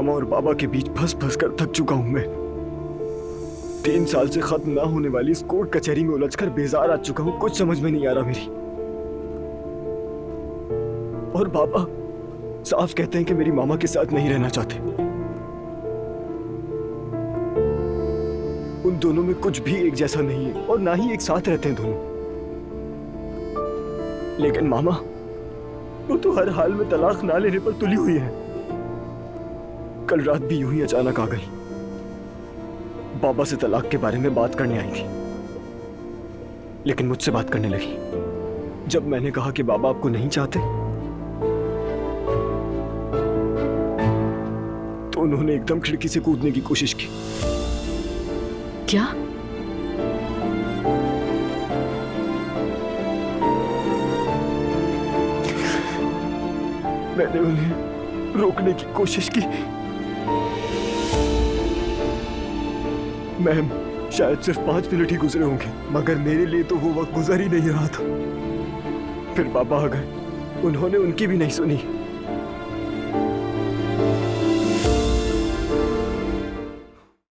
मामा और पापा के बीच फंस फंस कर थक चुका हूं मैं। 3 साल से खत्म ना होने वाली इस कोर्ट कचहरी में उलझकर बेजार आ चुका हूं। कुछ समझ में नहीं आ रहा मेरी। और पापा साफ कहते हैं कि मेरी मामा के साथ नहीं रहना चाहते। उन दोनों में कुछ भी एक जैसा नहीं है और ना ही एक साथ रहते हैं दोनों। लेकिन मामा वो तो हर हाल में तलाक ना लेने पर तुली हुई है। कल रात भी यूं ही अचानक आ गई। बाबा से तलाक के बारे में बात करने आई थी, लेकिन मुझसे बात करने लगी। जब मैंने कहा कि बाबा आपको नहीं चाहते, तो उन्होंने एकदम खिड़की से कूदने की कोशिश की। क्या? मैंने उन्हें रोकने की कोशिश की। मैम, शायद सिर्फ 5 मिनट ही गुजरे होंगे, मगर मेरे लिए तो वो वक्त गुजर ही नहीं रहा था। फिर पापा आ गए। उन्होंने उनकी भी नहीं सुनी।